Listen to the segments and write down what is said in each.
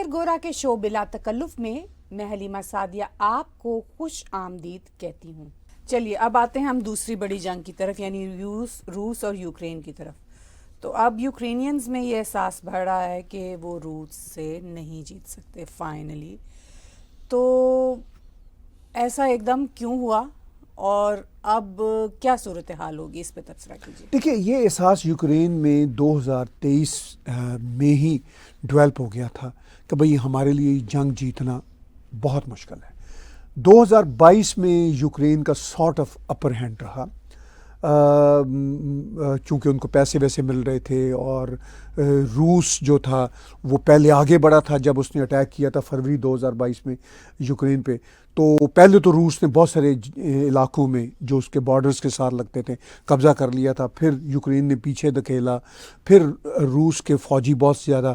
طاہر گورا کے شو بلا تکلف میں میں حلیمہ سعدیہ آپ کو خوش آمدید کہتی ہوں۔ چلیے اب آتے ہیں ہم دوسری بڑی جنگ کی طرف، یعنی روس اور یوکرین کی طرف۔ تو اب یوکرینینز میں یہ احساس بڑھ رہا ہے کہ وہ روس سے نہیں جیت سکتے فائنلی۔ تو ایسا ایک دم کیوں ہوا اور اب کیا صورتحال ہوگی، اس پہ تبصرہ کیجیے۔ دیکھیے، یہ احساس یوکرین میں 2023 میں ہی ڈیولپ ہو گیا تھا کہ بھئی ہمارے لیے جنگ جیتنا بہت مشکل ہے۔ 2022 میں یوکرین کا سارٹ آف اپر ہینڈ رہا، چونکہ ان کو پیسے ویسے مل رہے تھے، اور روس جو تھا وہ پہلے آگے بڑھا تھا جب اس نے اٹیک کیا تھا فروری 2022 میں یوکرین پہ۔ تو پہلے تو روس نے بہت سارے علاقوں میں جو اس کے بارڈرز کے ساتھ لگتے تھے قبضہ کر لیا تھا، پھر یوکرین نے پیچھے دھکیلا، پھر روس کے فوجی بہت زیادہ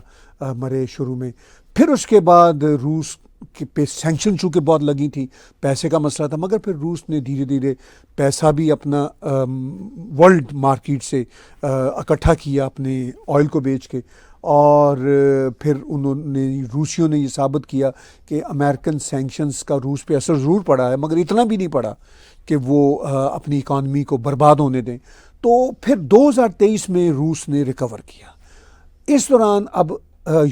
مرے شروع میں، پھر اس کے بعد روس کے پہ سینکشن چونکہ بہت لگی تھی، پیسے کا مسئلہ تھا، مگر پھر روس نے دھیرے دھیرے پیسہ بھی اپنا ورلڈ مارکیٹ سے اکٹھا کیا اپنے آئل کو بیچ کے، اور پھر روسیوں نے یہ ثابت کیا کہ امریکن سینکشنز کا روس پہ اثر ضرور پڑا ہے، مگر اتنا بھی نہیں پڑا کہ وہ اپنی اکانومی کو برباد ہونے دیں۔ تو پھر 2023 میں روس نے ریکور کیا۔ اس دوران اب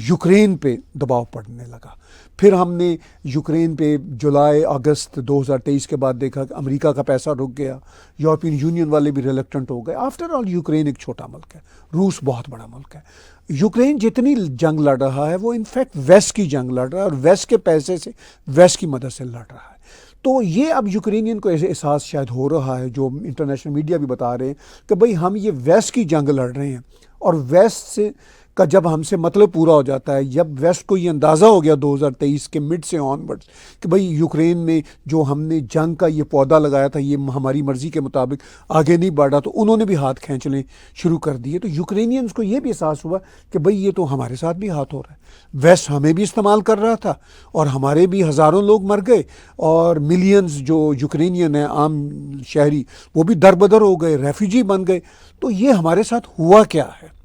یوکرین پہ دباؤ پڑنے لگا۔ پھر ہم نے یوکرین پہ جولائی اگست 2023 کے بعد دیکھا کہ امریکہ کا پیسہ رک گیا، یورپین یونین والے بھی ریلیکٹنٹ ہو گئے۔ آفٹر آل یوکرین ایک چھوٹا ملک ہے، روس بہت بڑا ملک ہے۔ یوکرین جتنی جنگ لڑ رہا ہے وہ انفیکٹ ویسٹ کی جنگ لڑ رہا ہے، اور ویسٹ کے پیسے سے، ویسٹ کی مدد سے لڑ رہا ہے۔ تو یہ اب یوکرینین کو ایسے احساس شاید ہو رہا ہے، جو انٹرنیشنل میڈیا بھی بتا رہے ہیں کہ بھئی ہم یہ ویسٹ کی جنگ لڑ رہے ہیں، اور ویسٹ سے کا جب ہم سے مطلب پورا ہو جاتا ہے، جب ویسٹ کو یہ اندازہ ہو گیا 2023 کے مڈ سے آن ورڈز کہ بھئی یوکرین میں جو ہم نے جنگ کا یہ پودا لگایا تھا یہ ہماری مرضی کے مطابق آگے نہیں بڑھ رہا، تو انہوں نے بھی ہاتھ کھینچنے شروع کر دیے۔ تو یوکرینینز کو یہ بھی احساس ہوا کہ بھئی یہ تو ہمارے ساتھ بھی ہاتھ ہو رہا ہے، ویسٹ ہمیں بھی استعمال کر رہا تھا، اور ہمارے بھی ہزاروں لوگ مر گئے، اور ملینز جو یوکرینین ہیں عام شہری وہ بھی دربدر ہو گئے، ریفیوجی بن گئے۔ تو یہ ہمارے ساتھ ہوا کیا ہے؟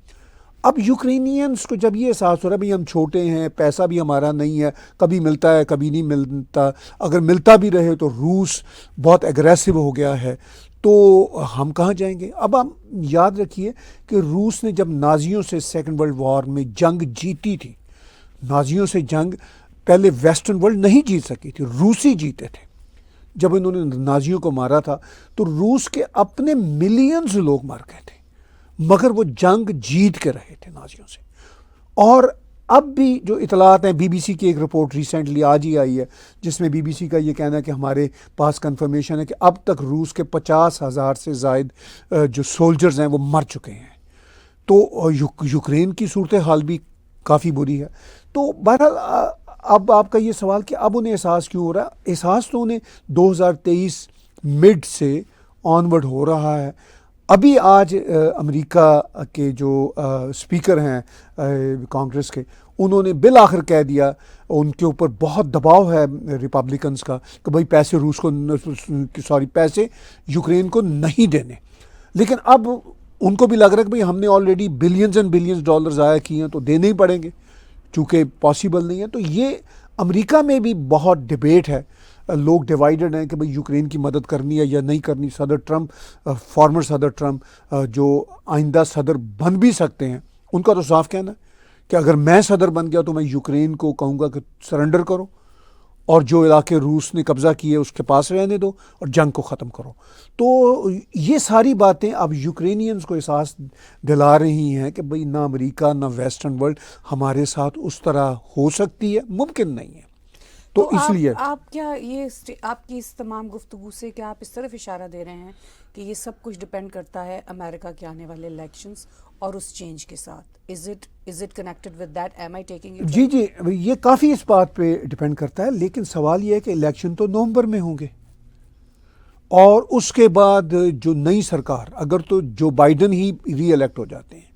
اب یوکرینینز کو جب یہ احساس ہو رہا ہے بھئی ہم چھوٹے ہیں، پیسہ بھی ہمارا نہیں ہے، کبھی ملتا ہے کبھی نہیں ملتا، اگر ملتا بھی رہے تو روس بہت ایگریسو ہو گیا ہے، تو ہم کہاں جائیں گے؟ اب ہم یاد رکھیے کہ روس نے جب نازیوں سے سیکنڈ ورلڈ وار میں جنگ جیتی تھی، نازیوں سے جنگ پہلے ویسٹرن ورلڈ نہیں جیت سکی تھی، روسی جیتے تھے۔ جب انہوں نے نازیوں کو مارا تھا تو روس کے اپنے ملینز لوگ مر گئے تھے، مگر وہ جنگ جیت کے رہے تھے نازیوں سے۔ اور اب بھی جو اطلاعات ہیں، بی بی سی کی ایک رپورٹ ریسنٹلی آج ہی آئی ہے جس میں بی بی سی کا یہ کہنا ہے کہ ہمارے پاس کنفرمیشن ہے کہ اب تک روس کے 50,000 سے زائد جو سولجرز ہیں وہ مر چکے ہیں۔ تو یوکرین کی صورتحال بھی کافی بری ہے۔ تو بہرحال اب آپ کا یہ سوال کہ اب انہیں احساس کیوں ہو رہا ہے؟ احساس تو انہیں 2023 مڈ سے آن ورڈ ہو رہا ہے۔ ابھی آج امریکہ کے جو اسپیکر ہیں کانگریس کے، انہوں نے بالآخر کہہ دیا، ان کے اوپر بہت دباؤ ہے ریپبلکنز کا کہ بھئی پیسے پیسے یوکرین کو نہیں دینے، لیکن اب ان کو بھی لگ رہا ہے کہ بھئی ہم نے already billions and billions dollar ضائع کیے ہیں تو دینے ہی پڑیں گے، چونکہ پاسبل نہیں ہے۔ تو یہ امریکہ میں بھی بہت ڈیبیٹ ہے، لوگ ڈیوائیڈڈ ہیں کہ بھئی یوکرین کی مدد کرنی ہے یا نہیں کرنی۔ صدر ٹرمپ، فارمر صدر ٹرمپ جو آئندہ صدر بن بھی سکتے ہیں، ان کا تو صاف کہنا ہے کہ اگر میں صدر بن گیا تو میں یوکرین کو کہوں گا کہ سرنڈر کرو، اور جو علاقے روس نے قبضہ کیے اس کے پاس رہنے دو، اور جنگ کو ختم کرو۔ تو یہ ساری باتیں اب یوکرینینز کو احساس دلا رہی ہیں کہ بھئی نہ امریکہ نہ ویسٹرن ورلڈ ہمارے ساتھ اس طرح ہو سکتی ہے، ممکن نہیں ہے۔ تو اس لیے آپ کیا یہ آپ کی اس تمام گفتگو سے کیا آپ اس طرف اشارہ دے رہے ہیں کہ یہ سب کچھ ڈپینڈ کرتا ہے امریکہ کے آنے والے الیکشنز اور اس چینج کے ساتھ؟ Is it connected with that? Am I taking it? جی یہ کافی اس بات پہ ڈپینڈ کرتا ہے، لیکن سوال یہ ہے کہ الیکشن تو نومبر میں ہوں گے، اور اس کے بعد جو نئی سرکار، اگر تو جو بائیڈن ہی ری الیکٹ ہو جاتے ہیں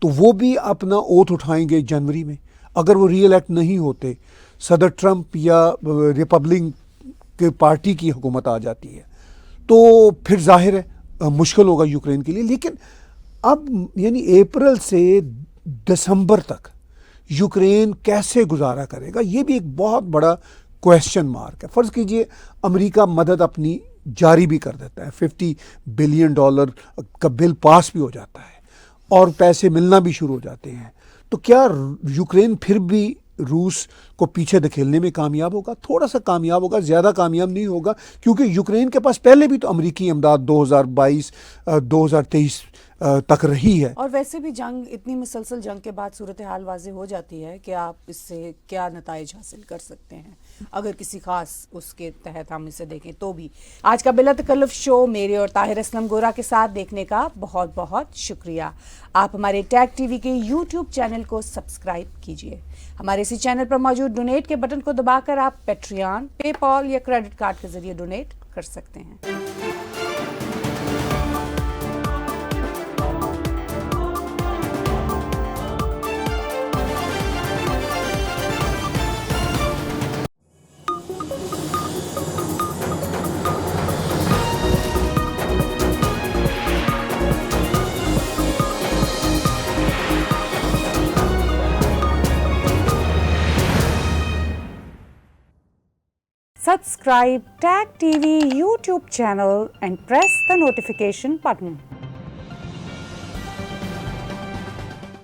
تو وہ بھی اپنا اوتھ اٹھائیں گے جنوری میں۔ اگر وہ ری الیکٹ نہیں ہوتے، صدر ٹرمپ یا ریپبلک پارٹی کی حکومت آ جاتی ہے، تو پھر ظاہر ہے مشکل ہوگا یوکرین کے لیے۔ لیکن اب یعنی اپریل سے دسمبر تک یوکرین کیسے گزارا کرے گا، یہ بھی ایک بہت بڑا کویشچن مارک ہے. فرض کیجئے امریکہ مدد اپنی جاری بھی کر دیتا ہے، $50 بلین کا بل پاس بھی ہو جاتا ہے اور پیسے ملنا بھی شروع ہو جاتے ہیں، تو کیا یوکرین پھر بھی روس کو پیچھے دھکیلنے میں کامیاب ہوگا؟ تھوڑا سا کامیاب ہوگا، زیادہ کامیاب نہیں ہوگا، کیونکہ یوکرین کے پاس پہلے بھی تو امریکی امداد 2022-2023 تک رہی ہے. اور ویسے بھی جنگ، اتنی مسلسل جنگ کے بعد صورتحال واضح ہو جاتی ہے کہ آپ اس سے کیا نتائج حاصل کر سکتے ہیں اگر کسی خاص اس کے تحت ہم اسے دیکھیں تو بھی. آج کا بلا تکلف شو میرے اور طاہر اسلم گورا کے ساتھ دیکھنے کا بہت بہت شکریہ. آپ ہمارے ٹیگ ٹی وی کے یوٹیوب چینل کو سبسکرائب کیجئے. ہمارے اسی چینل پر موجود ڈونیٹ کے بٹن کو دبا کر آپ پیٹریون، پے پال یا کریڈٹ کارڈ کے ذریعے ڈونیٹ کر سکتے ہیں. Subscribe Tag TV YouTube channel and press the notification button.